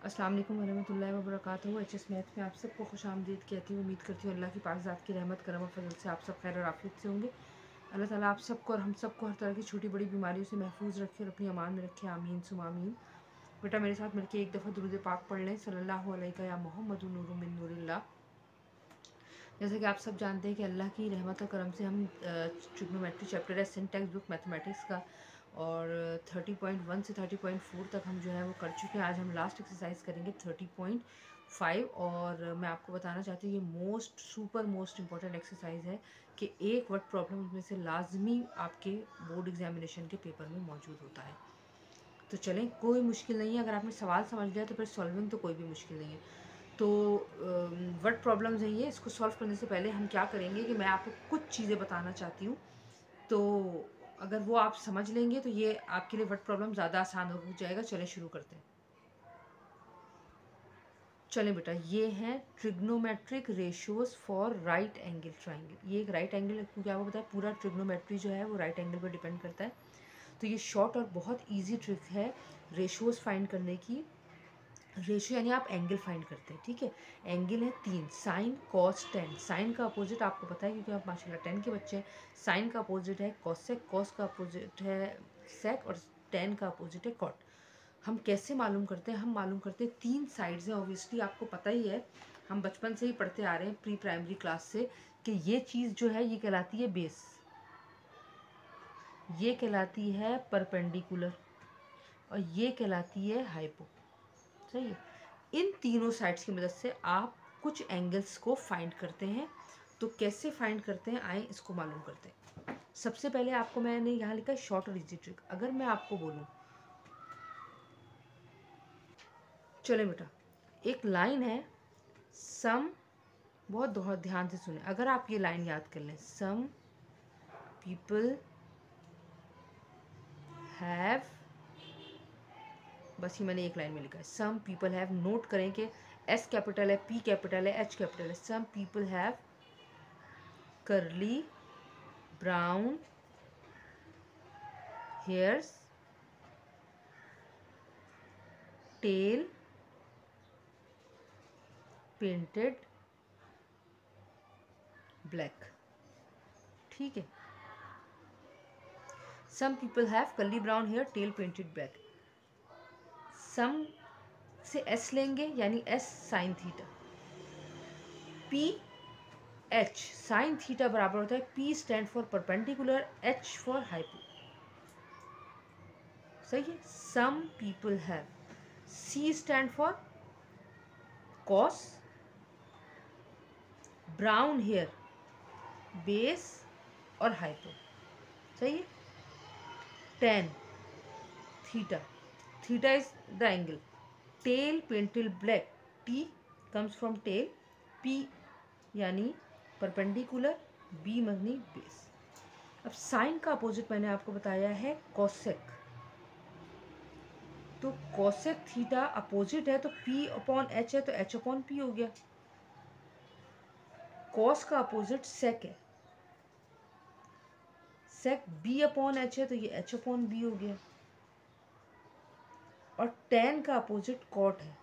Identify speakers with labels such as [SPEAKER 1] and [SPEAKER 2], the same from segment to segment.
[SPEAKER 1] अस्सलाम वालेकुम वरहमतुल्लाहि वबरकातुहू। एचएस मैथ में आप सबको खुशामदीद कहती हूँ। उम्मीद करती हूँ अल्लाह की पाक ज़ात की रहमत करम और फजल से आप सब खैर और आफियत से होंगे। अल्लाह ताला आप सबको और हम सबको हर तरह की छोटी बड़ी बीमारियों से महफूज रखे और अपनी अमान में रखे। आमीन सुम आमीन। बेटा मेरे साथ मिलके एक दफ़ा दुरूद पाक पढ़ लें, सल्लल्लाहु अलैहि या मुहम्मदुन नूरुम मिन नूरिल्लाह। जैसे कि आप सब जानते हैं कि अल्लाह की रहमत और करम से हम ट्रिग्नोमेट्री चैप्टर है सिंटैक्स बुक मैथमेटिक्स का, और 30.1 से 30.4 तक हम जो है वो कर चुके हैं। आज हम लास्ट एक्सरसाइज करेंगे 30.5, और मैं आपको बताना चाहती हूँ ये मोस्ट इम्पॉर्टेंट एक्सरसाइज है कि एक वर्ड प्रॉब्लम उसमें से लाजमी आपके बोर्ड एग्जामिनेशन के पेपर में मौजूद होता है। तो चलें, कोई मुश्किल नहीं है। अगर आपने सवाल समझ लिया तो फिर सॉल्विंग तो कोई भी मुश्किल नहीं है। तो वर्ड प्रॉब्लम्स हैं ये, इसको सॉल्व करने से पहले हम क्या करेंगे कि मैं आपको कुछ चीज़ें बताना चाहती हूँ। तो अगर वो आप समझ लेंगे तो ये आपके लिए वर्ड प्रॉब्लम ज़्यादा आसान हो जाएगा। चलें शुरू करते हैं। चलें बेटा, ये हैं trigonometric ratios for right angle triangle. ये एक राइट एंगल, क्योंकि आपको पता है पूरा ट्रिग्नोमेट्री जो है वो राइट एंगल पर डिपेंड करता है। तो ये शॉर्ट और बहुत ईजी ट्रिक है रेशियोज फाइंड करने की। रेशियो यानी आप एंगल फाइंड करते हैं, ठीक है। एंगल है 3, साइन कॉस टेन। साइन का अपोजिट आपको पता है क्योंकि आप माशाल्लाह 10 के बच्चे हैं। साइन का अपोजिट है कॉसेक, कॉस का अपोजिट है सेक, और टेन का अपोजिट है कॉट। हम कैसे मालूम करते हैं? हम मालूम करते हैं 3 साइड्स हैं। ऑब्वियसली आपको पता ही है, हम बचपन से ही पढ़ते आ रहे हैं प्री प्राइमरी क्लास से, कि ये चीज़ जो है ये कहलाती है बेस, ये कहलाती है परपेंडिकुलर, और ये कहलाती है हाइपो। सही है। इन तीनों साइड्स की मदद से आप कुछ एंगल्स को फाइंड करते हैं। तो कैसे फाइंड करते हैं, आए इसको मालूम करते हैं। सबसे पहले आपको मैंने यहाँ लिखा है शॉर्ट और इजी ट्रिक। अगर मैं आपको बोलूँ, चले बेटा, एक लाइन है सम, बहुत ध्यान से सुने। अगर आप ये लाइन याद कर लें, सम पीपल हैव, बस ये मैंने एक लाइन में लिखा है सम पीपल हैव। नोट करें कि एस कैपिटल है, पी कैपिटल है, एच कैपिटल है। Some people have curly brown hairs, tail painted black, ठीक है। some people have curly brown hair, tail painted black। some से s लेंगे यानी s sine theta, p h sine theta बराबर होता है p stand for perpendicular, h for hypo. सही है। some people have, c stand for cos, brown hair base और hypo. सही है। tan theta, theta is the angle, tail painted black, t comes from tail, p यानी perpendicular, b यानी base. अब sign का opposite मैंने आपको बताया है कोसेक, तो कोसेक थीटा अपोजिट है तो p अपॉन h है तो h अपॉन p हो गया। कॉस का अपोजिट सेक है, सेक b अपॉन h है तो ये h अपॉन b हो गया। और tan का अपोजिट कॉट है,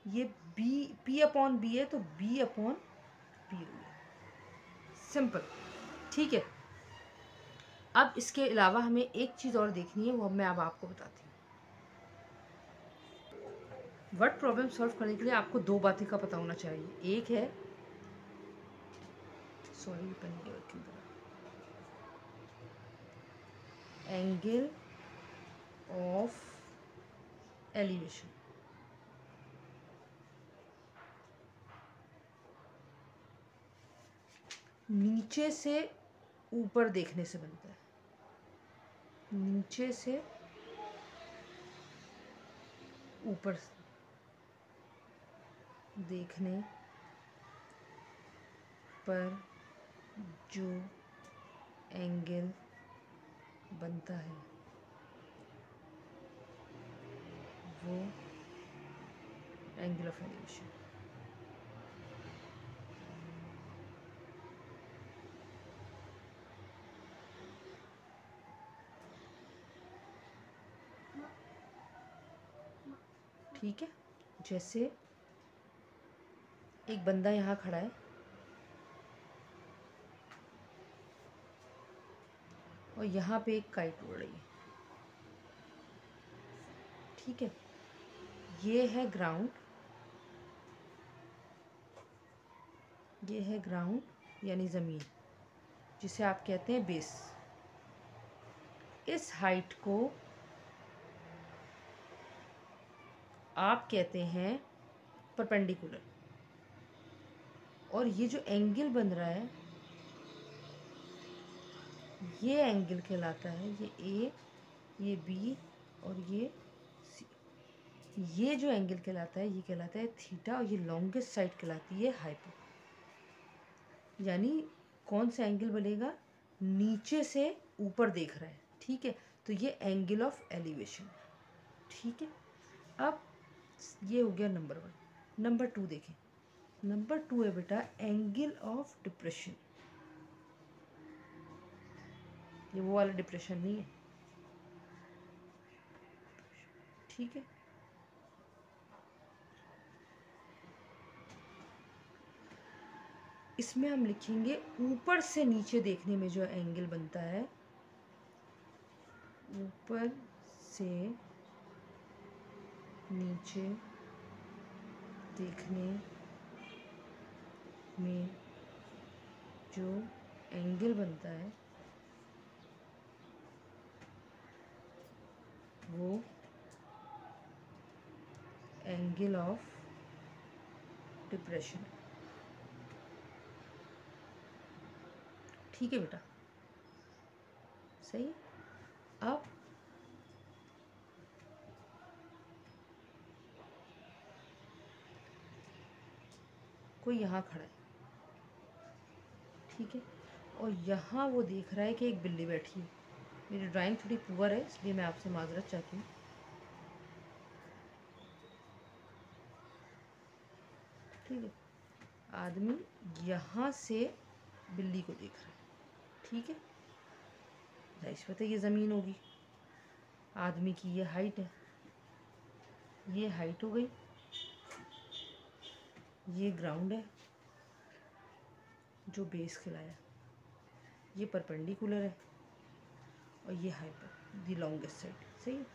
[SPEAKER 1] ये p अपॉन b है तो b अपॉन p हो गया। सिंपल, ठीक है। अब इसके अलावा हमें एक चीज़ और देखनी है, वो मैं अब आपको बताती हूँ। वर्ड प्रॉब्लम सॉल्व करने के लिए आपको दो बातें का पता होना चाहिए। एक है, सॉरी पेन के क्यों करा, एंगल ऑफ एलिवेशन। नीचे से ऊपर देखने से बनता है, नीचे से ऊपर देखने पर जो एंगल बनता है वो एंगल ऑफ एलिवेशन। ठीक है, जैसे एक बंदा यहाँ खड़ा है और यहाँ पे एक काइट उड़ रही है, ठीक है। ये है ग्राउंड, ये है ग्राउंड यानी ज़मीन, जिसे आप कहते हैं बेस। इस हाइट को आप कहते हैं परपेंडिकुलर, और ये जो एंगल बन रहा है ये एंगल कहलाता है, ये ए, ये बी और ये सी, ये जो एंगल कहलाता है ये कहलाता है थीटा, और ये लॉन्गेस्ट साइड कहलाती है हाइपो। यानी कौन सा एंगल बनेगा, नीचे से ऊपर देख रहा है, ठीक है, तो ये एंगल ऑफ एलिवेशन, ठीक है। अब ये हो गया नंबर 1। नंबर 2 देखें, नंबर 2 है बेटा एंगल ऑफ डिप्रेशन। ये वो वाला डिप्रेशन नहीं है, ठीक है। इसमें हम लिखेंगे ऊपर से नीचे देखने में जो एंगल बनता है, ऊपर से नीचे देखने में जो एंगल बनता है वो एंगल ऑफ डिप्रेशन, ठीक है बेटा, सही। अब कोई यहाँ खड़ा है, ठीक है, और यहाँ वो देख रहा है कि एक बिल्ली बैठी है। मेरी ड्राइंग थोड़ी पुअर है इसलिए मैं आपसे माजरत चाहती हूँ। ठीक है, आदमी यहाँ से बिल्ली को देख रहा है, ठीक है। जाहिर बात है ये ज़मीन होगी, आदमी की ये हाइट है, ये हाइट हो गई, ये ग्राउंड है जो बेस खिलाया, ये परपेंडिकुलर है और ये हाइपर दी लॉन्गेस्ट साइड, सही है।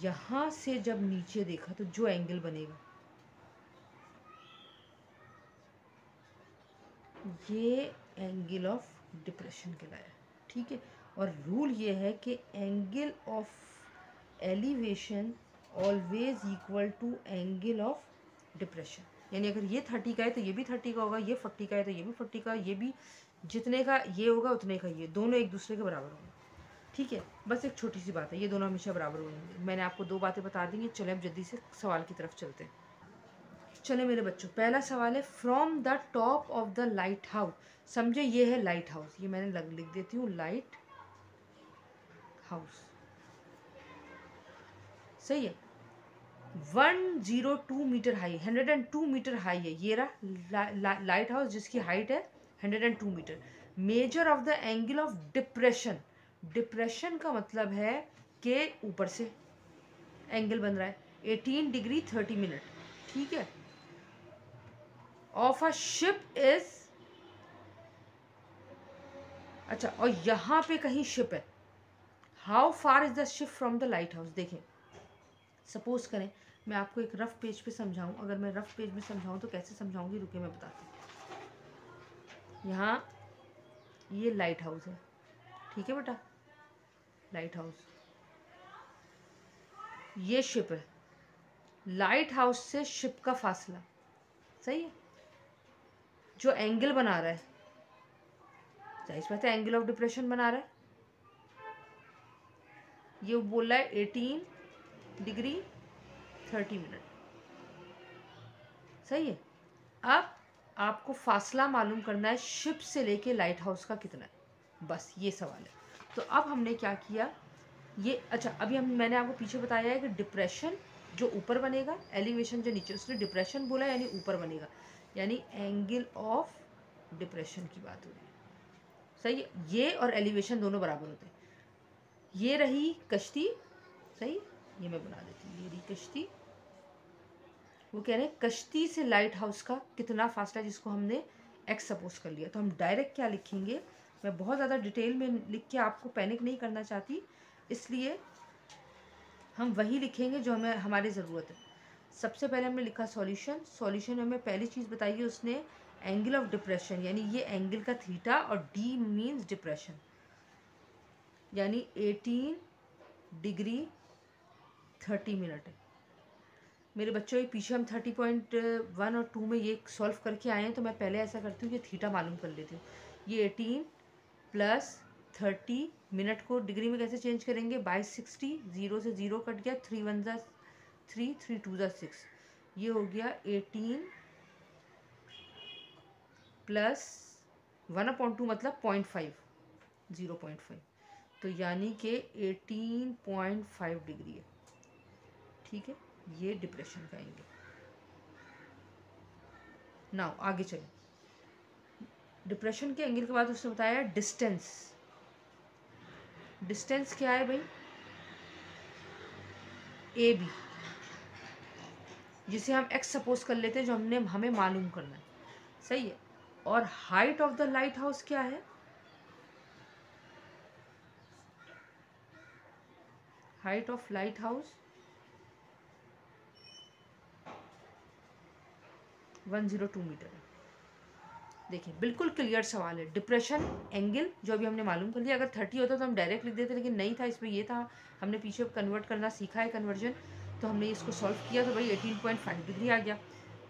[SPEAKER 1] यहाँ से जब नीचे देखा तो जो एंगल बनेगा ये एंगल ऑफ डिप्रेशन कहलाया, ठीक है। और रूल ये है कि angle of elevation always equal to angle of depression. यानी अगर ये 30 का है तो ये भी 30 का होगा, ये 40 का है तो ये भी 40 का, ये भी जितने का ये होगा उतने का ये, दोनों एक दूसरे के बराबर होंगे, ठीक है। बस एक छोटी सी बात है, ये दोनों हमेशा बराबर होंगे। मैंने आपको 2 बातें बता दी हैं। चले अब जल्दी से सवाल की तरफ चलते हैं। चले मेरे बच्चों, पहला सवाल है from the top of the light house. समझे ये है लाइट हाउस, ये मैंने लिख देती हूँ लाइट हाउस, सही है। 102 मीटर हाई, 102 मीटर हाई है ये रहा लाइट हाउस जिसकी हाइट है 102 metre. Measure of the angle of depression, depression का मतलब है कि ऊपर से एंगल बन रहा है 18 डिग्री 30 मिनट, ठीक है। ऑफ अ शिप इज, अच्छा, और यहाँ पे कहीं शिप है। How far is the ship from the light house. देखें, सपोज करें मैं आपको एक रफ पेज पे समझाऊं, अगर मैं रफ पेज में समझाऊं तो कैसे समझाऊंगी, रुके मैं बताती हूँ। यहाँ ये लाइट हाउस है, ठीक है बेटा, लाइट हाउस, ये शिप है, लाइट हाउस से शिप का फासला, सही है। जो एंगल बना रहा है, जाहिर बात है एंगल ऑफ डिप्रेशन बना रहा है, ये बोल रहा है 18 डिग्री 30 मिनट, सही है। अब आपको फासला मालूम करना है शिप से लेके लाइट हाउस का कितना है, बस ये सवाल है। तो अब हमने क्या किया, ये अच्छा अभी मैंने आपको पीछे बताया है कि डिप्रेशन जो ऊपर बनेगा, एलिवेशन जो नीचे, उसने डिप्रेशन बोला यानी ऊपर बनेगा, यानी एंगल ऑफ डिप्रेशन की बात हो रही है, सही है। ये और एलिवेशन दोनों बराबर होते हैं। ये रही कश्ती, सही, ये मैं बना देती हूँ, ये रही कश्ती वो कह रहे हैं कश्ती से लाइट हाउस का कितना फासला, जिसको हमने एक्स सपोज कर लिया। तो हम डायरेक्ट क्या लिखेंगे, मैं बहुत ज़्यादा डिटेल में लिख के आपको पैनिक नहीं करना चाहती, इसलिए हम वही लिखेंगे जो हमें हमारी ज़रूरत है। सबसे पहले हमने लिखा सॉल्यूशन। सॉल्यूशन में हमें पहली चीज़ बताई है उसने, एंगल ऑफ डिप्रेशन, यानी ये एंगल का थीटा, और डी मीन्स डिप्रेशन, यानी 18 डिग्री 30 मिनट है। मेरे बच्चों के पीछे हम 30.1 और 2 में ये सॉल्व करके आए हैं, तो मैं पहले ऐसा करती हूँ कि थीटा मालूम कर लेती हूँ। ये 18 प्लस 30 मिनट को डिग्री में कैसे चेंज करेंगे, बाई 60, 0 से 0 कट गया, 3 1 ज़ा 3, 3 2 ज़ा 6, ये हो गया 18 प्लस 1/2 मतलब 0.5, 0.5, तो यानी कि 18.5 डिग्री है। ठीक है, ये डिप्रेशन का एंगल। नाउ आगे चलो, डिप्रेशन के एंगल के बाद उसने बताया डिस्टेंस। डिस्टेंस क्या है भाई, ए बी, जिसे हम एक्स सपोज कर लेते हैं, जो हमें मालूम करना है। सही है। और height of the lighthouse क्या है, height of lighthouse 102 metre है। देखिए बिल्कुल क्लियर सवाल है। डिप्रेशन एंगल जो अभी हमने मालूम कर लिया, अगर 30 होता तो हम डायरेक्ट लिख देते, लेकिन नहीं था, इसमें ये था, हमने पीछे कन्वर्ट करना सीखा है, कन्वर्जन, तो हमने इसको सॉल्व किया, तो भाई 18.5 डिग्री आ गया।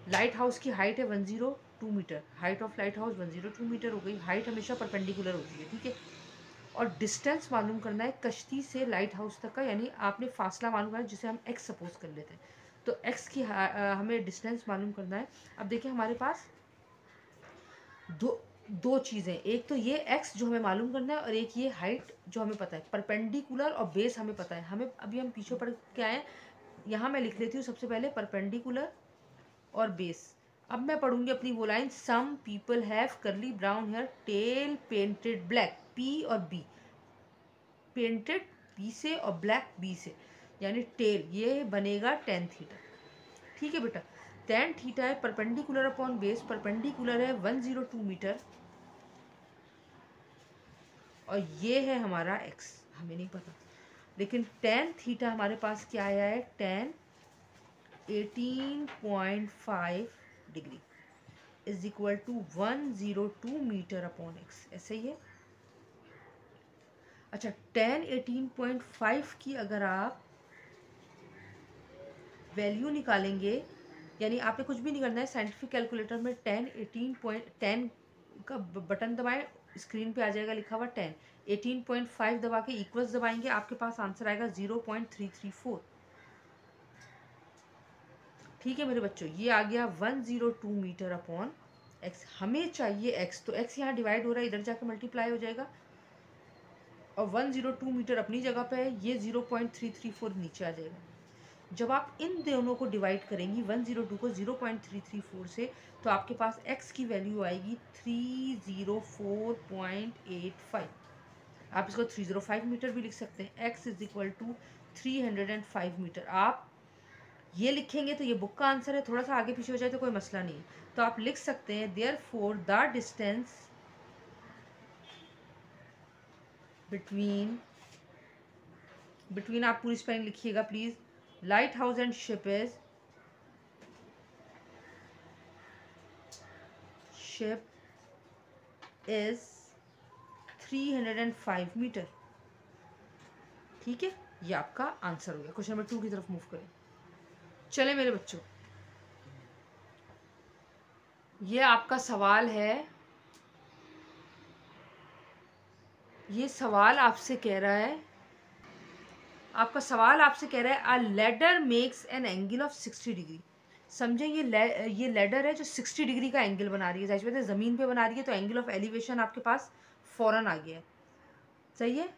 [SPEAKER 1] लाइट हाउस की हाइट है 102 metre, height of lighthouse 102 metre हो गई। हाइट हमेशा परपेंडिकुलर होती है, ठीक है। और डिस्टेंस मालूम करना है कश्ती से लाइट हाउस तक का, यानी आपने फासला मालूम करना है, जिसे हम एक्स सपोज कर लेते हैं। तो एक्स की हमें डिस्टेंस मालूम करना है। अब देखिए हमारे पास दो चीज़ें, एक तो ये एक्स जो हमें मालूम करना है, और एक ये हाइट जो हमें पता है। परपेंडिकुलर और बेस हमें पता है, हमें अभी हम पीछे पढ़ के आए हैं। यहाँ मैं लिख लेती हूँ सबसे पहले परपेंडिकुलर और बेस। अब मैं पढ़ूंगी अपनी वो लाइन, some people have curly brown hair, tail painted black, P और बी, पेंटेड पी से और ब्लैक बी से, यानी टेल ये बनेगा tan थीटा। ठीक है बेटा, tan थीटा है परपेंडिकुलर अपॉन बेस, परपेंडिकुलर है 102 मीटर, और ये है हमारा x, हमें नहीं पता, लेकिन tan थीटा हमारे पास क्या आया है, tan 18.5 degree is equal to 102 metre upon x, ऐसे ही है। अच्छा, tan 18.5 की अगर आप वैल्यू निकालेंगे, यानी आपने कुछ भी नहीं करना है, साइंटिफिक कैलकुलेटर में tan का बटन दबाएं, स्क्रीन पे आ जाएगा लिखा हुआ tan, 18.5 दबा के इक्वल्स दबाएंगे, आपके पास आंसर आएगा 0.334। ठीक है मेरे बच्चों, ये आ गया 102 मीटर अपॉन x। हमें चाहिए x, तो x यहाँ डिवाइड हो रहा है, इधर जाकर मल्टीप्लाई हो जाएगा, और 102 मीटर अपनी जगह पे है, ये 0.334 नीचे आ जाएगा। जब आप इन दोनों को डिवाइड करेंगी 102 को 0.334 से, तो आपके पास x की वैल्यू आएगी 304.85। आप इसको 305 मीटर भी लिख सकते हैं। x is equal to 305 metre. आप ये लिखेंगे तो ये बुक का आंसर है, थोड़ा सा आगे पीछे हो जाए तो कोई मसला नहीं है, तो आप लिख सकते हैं देयरफॉर द डिस्टेंस बिटवीन आप पूरी स्पेलिंग लिखिएगा please, lighthouse and ship is 305 metre. ठीक है, ये आपका आंसर हो गया। क्वेश्चन नंबर 2 की तरफ मूव करें। चले मेरे बच्चों, ये आपका सवाल है, ये सवाल आपसे कह रहा है, आपका सवाल आपसे कह रहा है अ ladder makes an angle of 60 degree. समझे, ये लैडर है जो 60 डिग्री का एंगल बना रही है, जाहिर बात है ज़मीन पे बना रही है, तो एंगल ऑफ एलिवेशन आपके पास फ़ौरन आ गया है। सही है,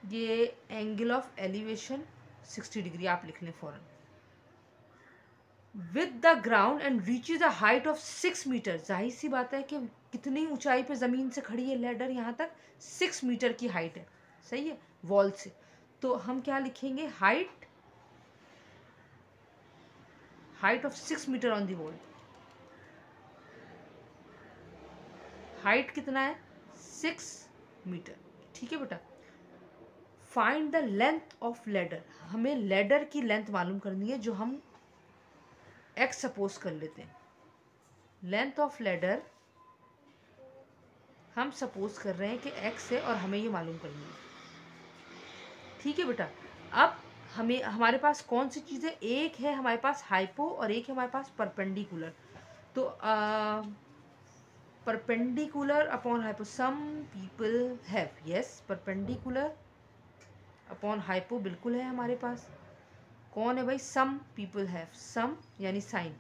[SPEAKER 1] ये एंगल ऑफ एलिवेशन 60 डिग्री आप लिख लें फ़ौरन। With the ground and reaches a height of 6 metre. जाहिर सी बात है कि कितनी ऊंचाई पे ज़मीन से खड़ी है लैडर, यहाँ तक 6 मीटर की हाइट है। सही है, वॉल से। तो हम क्या लिखेंगे, height height of 6 metre on the wall. Height कितना है? 6 मीटर। ठीक है बेटा। Find the length of ladder. हमें लेडर की लेंथ मालूम करनी है, जो हम x सपोज कर लेते हैं। लेंथ ऑफ लेडर हम सपोज कर रहे हैं कि x है और हमें ये मालूम करनी है। ठीक है बेटा। अब हमें हमारे पास कौन सी चीज़ें, एक है हमारे पास हाइपो और एक है हमारे पास परपेंडिकुलर। तो perpendicular upon hypo, some people have, yes perpendicular upon hypo बिल्कुल है हमारे पास। कौन है भाई? सम पीपल हैव, सम यानी साइन,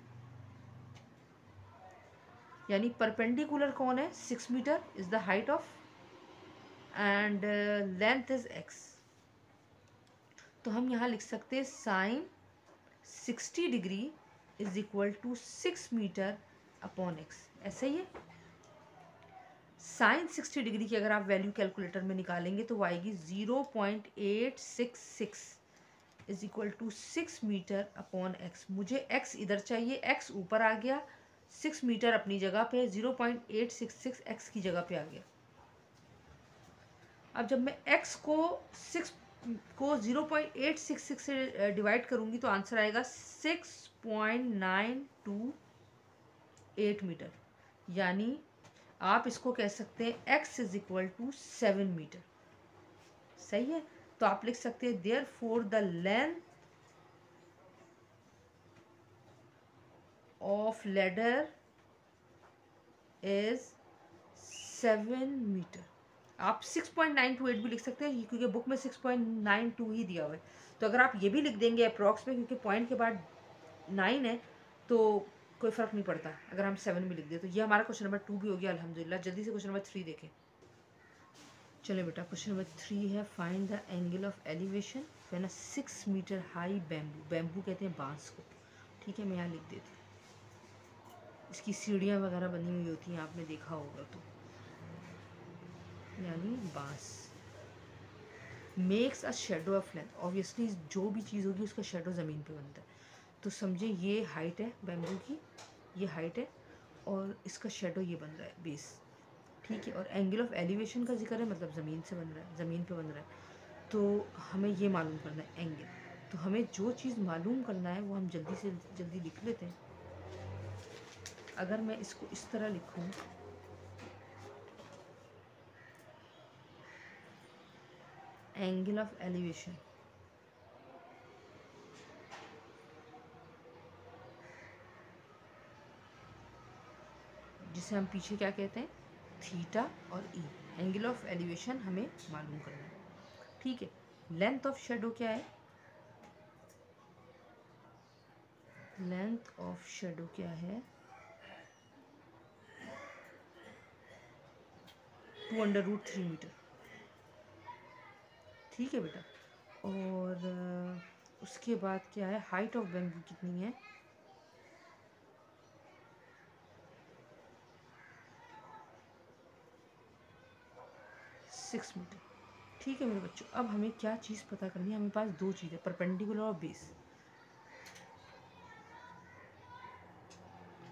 [SPEAKER 1] यानी परपेंडिकुलर कौन है? 6 metre is the height of, and length is x। तो हम यहाँ लिख सकते हैं sine 60 degree is equal to 6 metre upon x। ऐसा ही है। साइन 60 डिग्री की अगर आप वैल्यू कैलकुलेटर में निकालेंगे तो वो आएगी 0.866 is equal to 6 metre upon x। मुझे x इधर चाहिए, x ऊपर आ गया, 6 मीटर अपनी जगह पे, 0.866 x की जगह पे आ गया। अब जब मैं x को 0.866 से डिवाइड करूंगी तो आंसर आएगा 6.928 मीटर। यानी आप इसको कह सकते हैं x is equal to 7 metre. सही है। तो आप लिख सकते हैं therefore the length of ladder is 7 metre. आप 6.928 भी लिख सकते हैं क्योंकि बुक में 6.92 ही दिया हुआ है। तो अगर आप ये भी लिख देंगे अप्रॉक्स में, क्योंकि पॉइंट के बाद 9 है तो कोई फ़र्क नहीं पड़ता अगर हम 7 भी लिख दें। तो ये हमारा क्वेश्चन नंबर 2 भी हो गया अल्हम्दुलिल्लाह। जल्दी से क्वेश्चन नंबर 3 देखें। चलो बेटा, क्वेश्चन नंबर 3 है find the angle of elevation when a 6 metre high bamboo, bamboo कहते हैं बांस को। ठीक है, मैं यहाँ लिख देती हूँ। इसकी सीढ़ियाँ वगैरह बनी हुई होती हैं, आपने देखा होगा तो, यानी बांस। Makes a shadow of length, obviously जो भी चीज़ होगी उसका शेडो ज़मीन पे बनता है। तो समझे ये हाइट है बैम्बू की, ये हाइट है और इसका शेडो ये बन रहा है बेस। ठीक है, और एंगल ऑफ एलिवेशन का जिक्र है, मतलब ज़मीन से बन रहा है, ज़मीन पे बन रहा है। तो हमें ये मालूम करना है एंगल। तो हमें जो चीज़ मालूम करना है वो हम जल्दी से जल्दी लिख लेते हैं। अगर मैं इसको इस तरह लिखूँ, एंगल ऑफ एलिवेशन, जिसे हम पीछे क्या कहते हैं, थीटा और ई। एंगल ऑफ एलिवेशन हमें मालूम करना है। ठीक है, लेंथ ऑफ शेडो क्या है? लेंथ ऑफ शेडो क्या है? 2√3 मीटर। ठीक है बेटा। और उसके बाद क्या है, हाइट ऑफ बैम्बू कितनी है? 6 मीटर। ठीक है मेरे बच्चों, अब हमें क्या चीज़ पता करनी है? हमें पास दो चीज़ें, परपेंडिकुलर और base.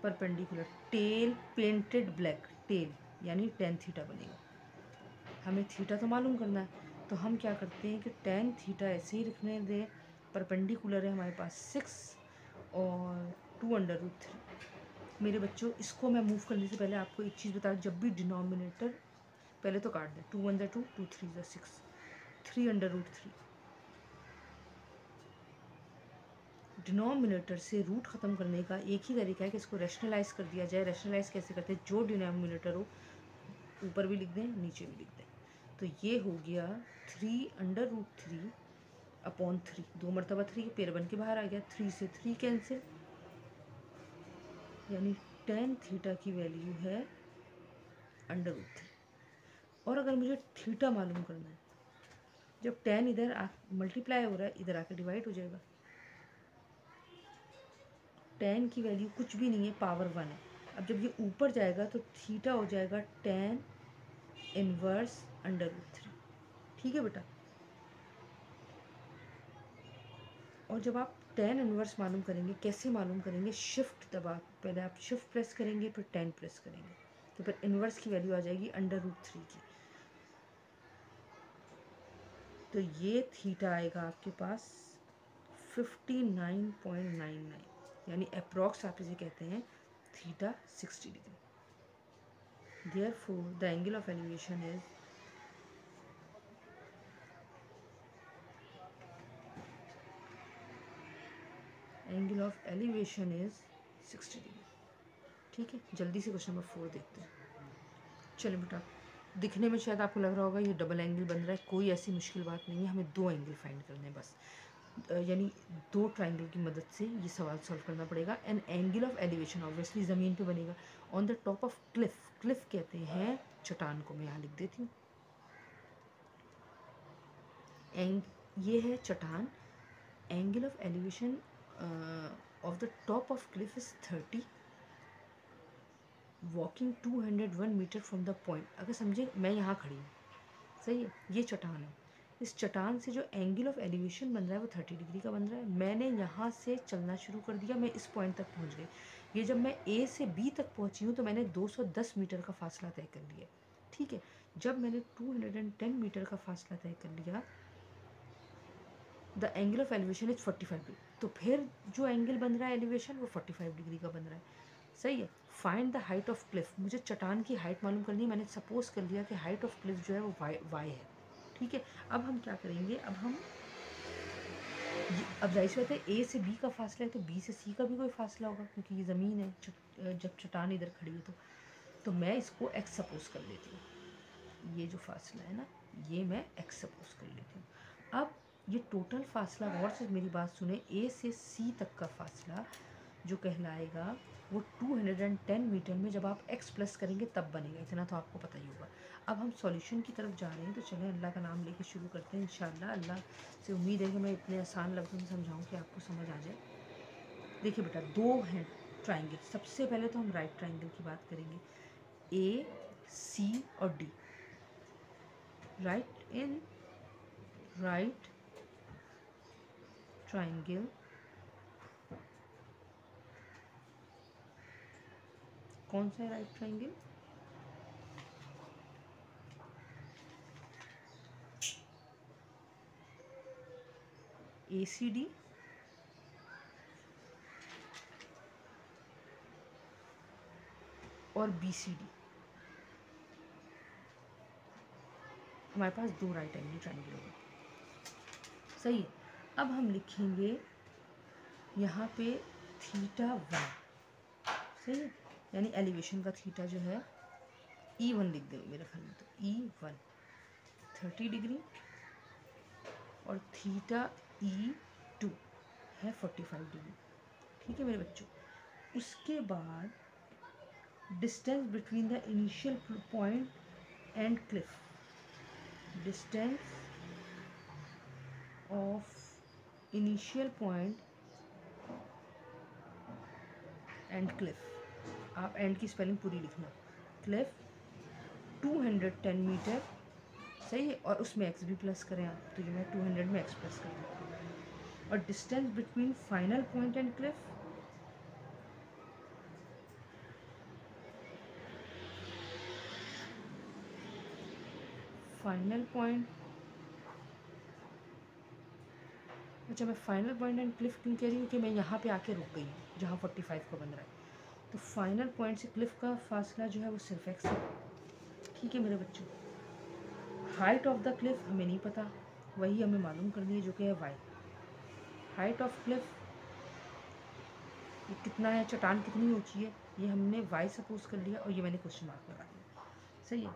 [SPEAKER 1] Perpendicular, tail painted black, tail यानी टेन थीटा बनेगा। हमें थीटा तो मालूम करना है, तो हम क्या करते हैं कि टेन थीटा ऐसे ही रखने दें। परपेंडिकुलर है हमारे पास 6 और 2√3। मेरे बच्चों, इसको मैं मूव करने से पहले आपको एक चीज़ बता, जब भी डिनोमिनेटर पहले तो काट दें, 2 1 2, 2 3 6, 3√3। डिनोमिनेटर से रूट ख़त्म करने का एक ही तरीका है कि इसको रैशनलाइज कर दिया जाए। रैशनलाइज कैसे करते हैं? जो डिनोमिनेटर हो ऊपर भी लिख दें, नीचे भी लिख दें। तो ये हो गया 3√3 अपॉन 3, 2 मरतबा 3 पेड़ बन के बाहर आ गया, 3 से 3 कैंसिल, यानी टेन थीटा की वैल्यू है √3। और अगर मुझे थीटा मालूम करना है, जब टेन इधर मल्टीप्लाई हो रहा है, इधर आकर डिवाइड हो जाएगा। टेन की वैल्यू कुछ भी नहीं है, पावर 1 है। अब जब ये ऊपर जाएगा तो थीटा हो जाएगा टेन इनवर्स √3। ठीक है बेटा। और जब आप tan इनवर्स मालूम करेंगे, कैसे मालूम करेंगे, शिफ्ट दबा, पहले आप शिफ्ट प्रेस करेंगे फिर tan प्रेस करेंगे, तो फिर इनवर्स की वैल्यू आ जाएगी √3 की। तो ये थीटा आएगा आपके पास 59.99, यानी अप्रॉक्स आप इसे कहते हैं theta 60 degree. Therefore, the angle of elevation is angle of elevation is 60 degree. ठीक है, जल्दी से क्वेश्चन नंबर 4 देखते हैं। चलिए बेटा, दिखने में शायद आपको लग रहा होगा ये डबल एंगल बन रहा है, कोई ऐसी मुश्किल बात नहीं है, हमें 2 एंगल फाइंड करने हैं बस, यानी 2 ट्राइंगल की मदद से ये सवाल सॉल्व करना पड़ेगा। An angle of elevation obviously ज़मीन पे बनेगा on the top of Cliff. Cliff कहते हैं चट्टान को, मैं यहाँ लिख देती हूँ, ये है चट्टान। Angle of elevation of the top of cliff is 30, walking 201 metre from the point. अगर समझे मैं यहाँ खड़ी हूँ, सही है, ये चट्टान है, इस चट्टान से जो एंगल ऑफ एलिवेशन बन रहा है वो 30 डिग्री का बन रहा है। मैंने यहाँ से चलना शुरू कर दिया, मैं इस पॉइंट तक पहुँच गई। ये जब मैं ए से बी तक पहुँची हूँ तो मैंने 210 मीटर का फासला तय कर लिया। ठीक है, जब मैंने 210 मीटर का फासला तय कर लिया, the angle of elevation is 45 degree, तो फिर जो एंगल बन रहा है एलिवेशन वो 45 डिग्री का बन रहा है। सही है। Find the height of Cliff, मुझे चट्टान की हाइट मालूम करनी है। मैंने सपोज कर लिया कि हाइट ऑफ क्लिफ जो है वो वाई है। ठीक है, अब हम क्या करेंगे, अब जाहिर सी बात है ए से बी का फासला है तो बी से सी का भी कोई फासला होगा, क्योंकि ये ज़मीन है, जब चट्टान इधर खड़ी है तो मैं इसको एक्स सपोज कर लेती हूँ। ये जो फासला है ना, ये मैं एक्स सपोज कर लेती हूँ। अब ये टोटल फासला, गौर से मेरी बात सुने, ए से सी तक का फासला जो कहलाएगा वो 210 मीटर में जब आप x प्लस करेंगे तब बनेगा, इतना तो आपको पता ही होगा। अब हम सॉल्यूशन की तरफ जा रहे हैं, तो चलें अल्लाह का नाम लेके शुरू करते हैं। इंशाल्लाह अल्लाह से उम्मीद है कि मैं इतने आसान लफ्ज़ों में समझाऊँ कि आपको समझ आ जाए। देखिए बेटा, 2 हैं ट्राइंगल। सबसे पहले तो हम राइट ट्राइंगल की बात करेंगे, ए सी और डी। राइट ट्राइंगल कौन सा है राइट ट्राइंगल? ACD और BCD। हमारे पास 2 राइट एंगल ट्राइंगल होगा, सही है। अब हम लिखेंगे यहाँ पे थीटा 1, सही है, यानी एलिवेशन का थीटा जो है E1 लिख देंगे मेरे ख्याल में, तो E1 30 डिग्री और थीटा E2 है 45 डिग्री। ठीक है मेरे बच्चों, उसके बाद distance between the initial point and Cliff, distance of initial point and Cliff, आप एंड की स्पेलिंग पूरी लिखना, क्लिफ 210 मीटर, सही है, और उसमें x भी प्लस करें आप, तो ये मैं 200 में x प्लस कर दूँ। और distance between final point and Cliff, final point, अच्छा मैं फाइनल पॉइंट एंड क्लिफ क्यों कह रही हूँ कि मैं यहाँ पे आके रुक गई हूँ जहाँ 45 का बन रहा है, तो फाइनल पॉइंट से क्लिफ का फासला जो है वो सिर्फ x है। ठीक है मेरे बच्चों, हाइट ऑफ द क्लिफ हमें नहीं पता, वही हमें मालूम करनी है जो कि है y। हाइट ऑफ क्लिफ ये कितना है, चट्टान कितनी ऊंची है, ये हमने y सपोज कर लिया और ये मैंने क्वेश्चन मार्क लगा दिया, सही है।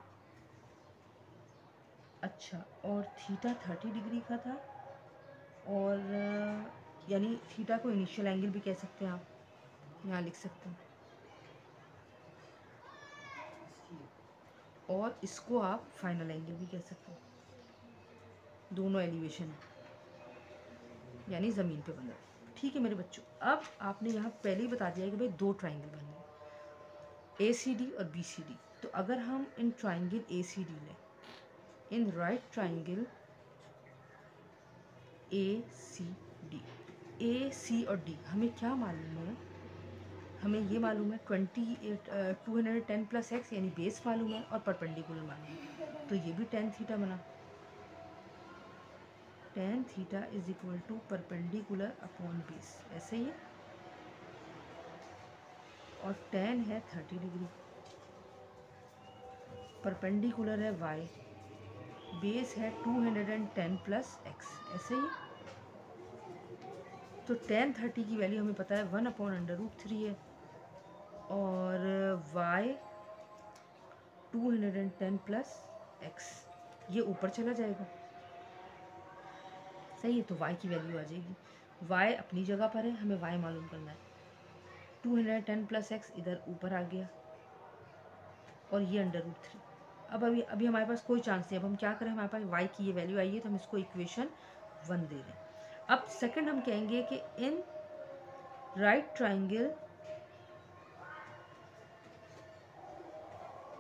[SPEAKER 1] अच्छा, और थीटा 30 डिग्री का था, और यानी थीटा को इनिशियल एंगल भी कह सकते हैं आप, यहाँ लिख सकते हैं, और इसको आप फाइनल एंगल भी कह सकते हैं। दोनों एलिवेशन यानी ज़मीन पे बन रहा है। ठीक है मेरे बच्चों, अब आपने यहाँ पहले ही बता दिया कि भाई 2 ट्राइंगल बन रहे हैं, ACD और BCD। तो अगर हम इन ट्राइंगल ACD लें, इन राइट ट्राइंगल ACD, ए, सी और डी हमें क्या मालूम है? हमें ये मालूम है 210 प्लस एक्स यानी बेस मालूम है और परपेंडिकुलर मालूम है, तो ये भी टेन थीटा बना। Tan theta is equal to perpendicular upon base, ऐसे ही है। और टेन है 30 डिग्री, परपेंडिकुलर है वाई, बेस है 210 प्लस एक्स, ऐसे ही। तो टेन 30 की वैल्यू हमें पता है 1/√3 है, और y 210 प्लस एक्स ये ऊपर चला जाएगा, सही है। तो y की वैल्यू आ जाएगी, y अपनी जगह पर है, हमें y मालूम करना है। 210 प्लस एक्स इधर ऊपर आ गया और ये √3। अब अभी हमारे पास कोई चांस नहीं, अब हम क्या करें, हमारे पास y की ये वैल्यू आई है तो हम इसको इक्वेशन 1 दे रहे हैं। अब सेकंड हम कहेंगे कि इन राइट ट्राइंगल,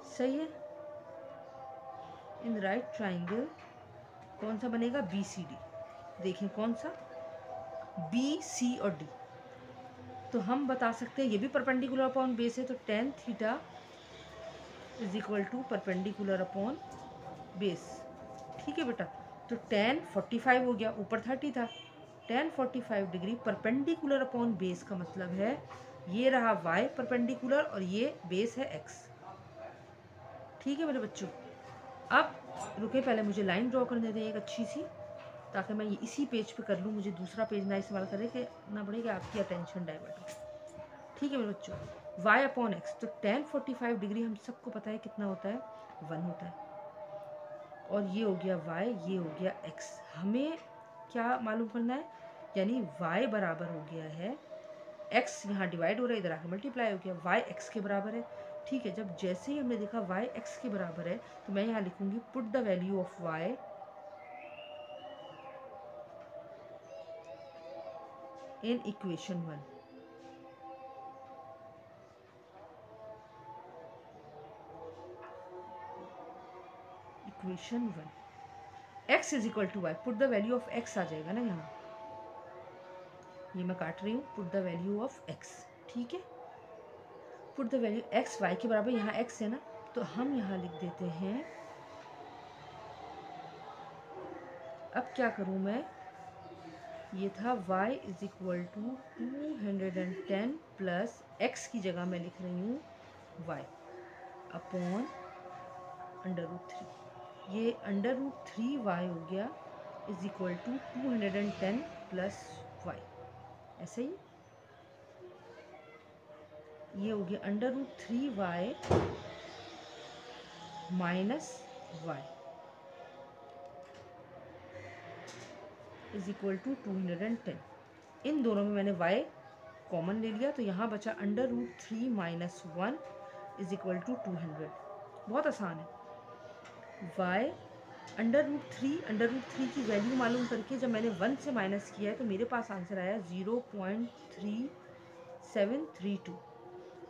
[SPEAKER 1] सही है, इन राइट ट्राइंगल कौन सा बनेगा, बी सी डी। देखें कौन सा, बी सी और डी। तो हम बता सकते हैं ये भी परपेंडिकुलर अपॉन बेस है, तो tan theta is equal to perpendicular upon base, ठीक है बेटा। तो टेन 45 हो गया, ऊपर 30 था, ten 45 degree perpendicular upon base का मतलब है ये रहा y परपेंडिकुलर और ये बेस है x, ठीक है मेरे बच्चों। अब रुके, पहले मुझे लाइन ड्रॉ करने दें एक अच्छी सी, ताकि मैं ये इसी पेज पे कर लूँ, मुझे दूसरा पेज ना इस्तेमाल करे कि ना पड़े कि आपकी अटेंशन डाइवर्ट हो, ठीक है मेरे बच्चों। y अपॉन एक्स, तो टेन 45 डिग्री हम सबको पता है कितना होता है, 1 होता है, और ये हो गया y, ये हो गया x। हमें क्या मालूम करना है, यानी y बराबर हो गया है x, यहाँ डिवाइड हो रहा है, इधर आके मल्टीप्लाई हो गया, y x के बराबर है, ठीक है। जब जैसे ही हमने देखा y x के बराबर है तो मैं यहाँ लिखूंगी put the value of y in equation 1। Equation 1 x is equal to y, put the value of x आ जाएगा ना यहाँ, ये मैं काट रही हूँ, put the value of x, ठीक है। Put the value x y के बराबर, यहाँ x है ना, तो हम यहाँ लिख देते हैं, अब क्या करूँ मैं, ये था y is equal to 210 plus x की जगह मैं लिख रही हूँ y अपॉन √3, ये √3y हो गया is equal to 210 plus y, ऐसे ही ये हो गया √3y minus y is equal to 210। इन दोनों में मैंने y कॉमन ले लिया, तो यहाँ बचा √3 माइनस 1 इज इक्वल टू 200। बहुत आसान है, y √3 की वैल्यू मालूम करके जब मैंने 1 से माइनस किया है तो मेरे पास आंसर आया 0.3732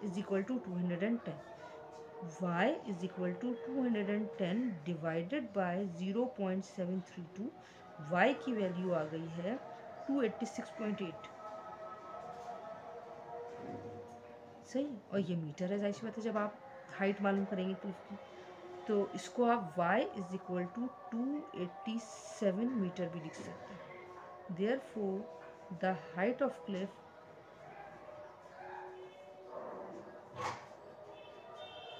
[SPEAKER 1] is equal to 210। y is equal to 210 divided by 0.732, y की वैल्यू आ गई है 286.8, सही। और ये मीटर है, जाहिर सी बात है, जब आप हाइट मालूम करेंगे क्लिफ की, तो इसको आप y is equal to 287 metre भी लिख सकते हैं। Therefore the height of cliff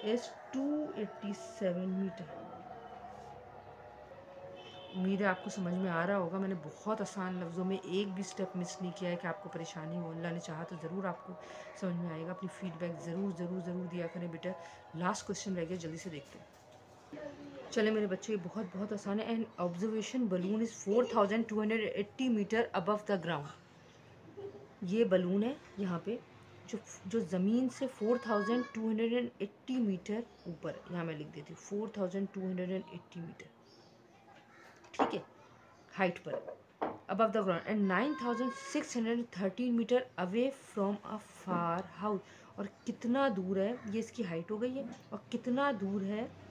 [SPEAKER 1] is 287 metre. उम्मीद है आपको समझ में आ रहा होगा, मैंने बहुत आसान लफ्ज़ों में एक भी स्टेप मिस नहीं किया है कि आपको परेशानी हो। अल्लाह ने चाहा तो ज़रूर आपको समझ में आएगा। अपनी फीडबैक ज़रूर दिया करें बेटा। लास्ट क्वेश्चन रह गया, जल्दी से देखते हैं। चले मेरे बच्चे, ये बहुत आसान है। An observation balloon is 4280 metre above the ground. ये बलून है यहाँ पे जो ज़मीन से 4280 मीटर ऊपर, यहाँ मैं लिख देती हूँ 4280 मीटर, ठीक है, हाइट पर, above the ground, and 9613 metre away from a farmhouse. और कितना दूर है, ये इसकी हाइट हो गई है, और कितना दूर है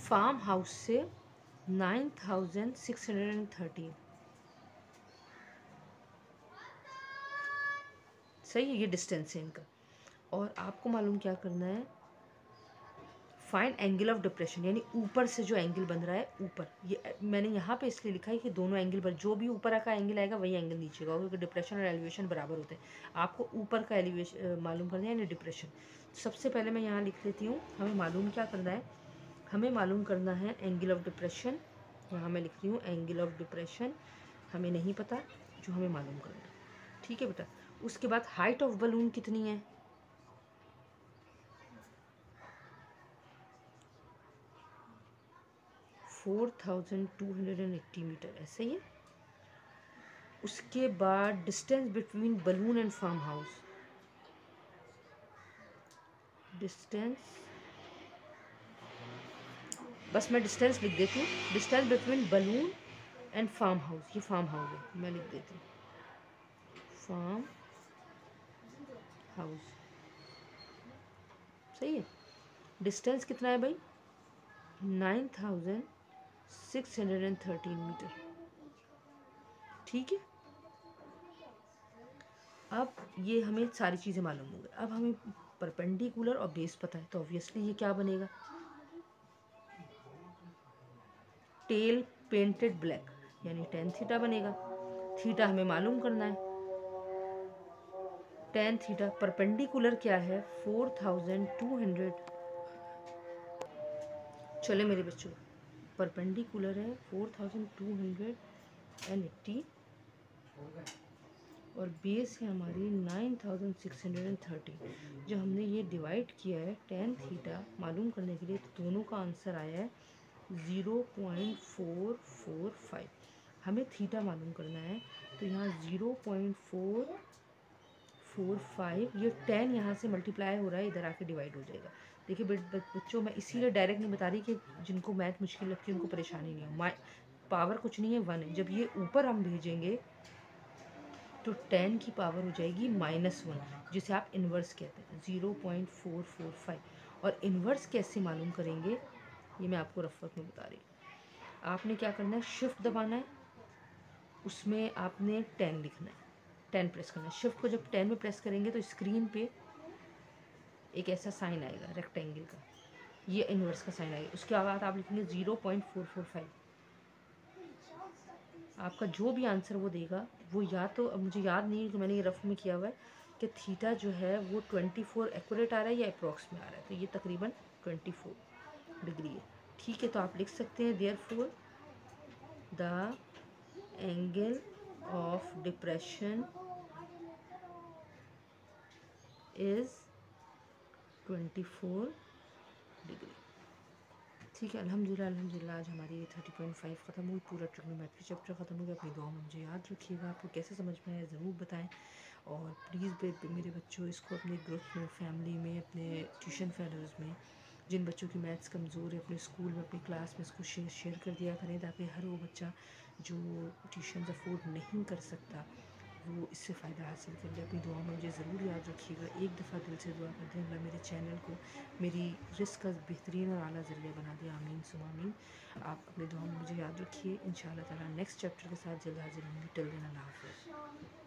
[SPEAKER 1] फार्म हाउस से 9613, सही है, ये डिस्टेंस है इनका। और आपको मालूम क्या करना है, फाइंड एंगल ऑफ डिप्रेशन, यानी ऊपर से जो एंगल बन रहा है ऊपर, ये मैंने यहाँ पे इसलिए लिखा है कि दोनों एंगल पर जो भी ऊपर का एंगल आएगा वही एंगल नीचे का होगा, क्योंकि डिप्रेशन और एलिवेशन बराबर होते हैं। आपको ऊपर का एलिवेशन मालूम करना है यानी डिप्रेशन। सबसे पहले मैं यहाँ लिख लेती हूँ, हमें मालूम क्या करना है, हमें मालूम करना है एंगल ऑफ डिप्रेशन। यहाँ मैं लिख रही हूँ एंगल ऑफ डिप्रेशन, हमें नहीं पता, जो हमें मालूम करना है। ठीक है बेटा। उसके बाद हाइट ऑफ बलून कितनी है, 4280 मीटर, ऐसे ही है। उसके बाद distance between balloon and farmhouse, distance, बस मैं डिस्टेंस लिख देती हूँ, distance between balloon and farmhouse, ये फार्म हाउस है, मैं लिख देती हूँ फार्म हाउस। सही है। डिस्टेंस कितना है भाई, 9613 मीटर। ठीक है। अब ये हमें सारी चीज़ें मालूम हो गई। अब हमें परपेंडिकुलर और बेस पता है, तो ऑब्वियसली ये क्या बनेगा, टेल पेंटेड ब्लैक, यानी टेन थीटा बनेगा। थीटा हमें मालूम करना है, टेन थीटा। परपेंडिकुलर क्या है, 4200, चले मेरे बच्चों, परपेंडिकुलर है 4280 और बेस है हमारी 9630। जो हमने ये डिवाइड किया है टेन थीटा मालूम करने के लिए, तो दोनों का आंसर आया है 0.445। हमें थीटा मालूम करना है, तो यहाँ 0.445, ये 10 यहाँ से मल्टीप्लाई हो रहा है, इधर आके डिवाइड हो जाएगा। देखिए बच्चों, मैं इसीलिए डायरेक्ट नहीं बता रही कि जिनको मैथ मुश्किल लगती है उनको परेशानी नहीं हो। पावर कुछ नहीं है, 1 है। जब ये ऊपर हम भेजेंगे तो 10 की पावर हो जाएगी -1, जिसे आप इन्वर्स कहते हैं, 0.445। और इन्वर्स कैसे मालूम करेंगे, ये मैं आपको रफत में बता रही हूँ। आपने क्या करना है, शिफ्ट दबाना है, उसमें आपने 10 लिखना है, 10 प्रेस करना है। शिफ्ट को जब 10 में प्रेस करेंगे तो स्क्रीन पे एक ऐसा साइन आएगा रेक्टेंगल का, ये इन्वर्स का साइन आएगा। उसके बाद आप लिखेंगे 0.445। आपका जो भी आंसर वो देगा, वो या तो, अब मुझे याद नहीं है कि मैंने ये रफ में किया हुआ है कि थीटा जो है वो 24 एक्यूरेट आ रहा है या अप्रॉक्स में आ रहा है, तो ये तकरीबन 24 डिग्री है। ठीक है, तो आप लिख सकते हैं therefore the angle of depression is 24 degree. ठीक है, अल्हम्दुलिल्लाह आज हमारी 30.5 ख़त्म हुई, पूरा ट्रिग्नोमेट्री चैप्टर ख़त्म हो गया। अपनी दुआ में मुझे याद रखिएगा, आपको कैसे समझ में आया ज़रूर बताएं। और प्लीज़ मेरे बच्चों, इसको अपने ग्रुप में, फैमिली में, अपने ट्यूशन फेलोज़ में, जिन बच्चों की मैथ्स कमज़ोर है, अपने स्कूल में, अपनी क्लास में इसको शेयर कर दिया करें, ताकि हर वो बच्चा जो ट्यूशन अफोर्ड नहीं कर सकता वो इससे फ़ायदा हासिल कर ले। अपनी दुआ में मुझे ज़रूर याद रखिएगा। एक दफ़ा दिल से दुआ करते हैं अल्लाह मेरे चैनल को मेरी रिस्क का बेहतरीन और आला ज़रिया बना दिया। आमीन सुमा आमीन। आप अपनी दुआ में मुझे याद रखिए। इंशाअल्लाह ताला नेक्स्ट चैप्टर के साथ जल्द हाजिर होंगे। टिल देन अल्लाह हाफ़िज़।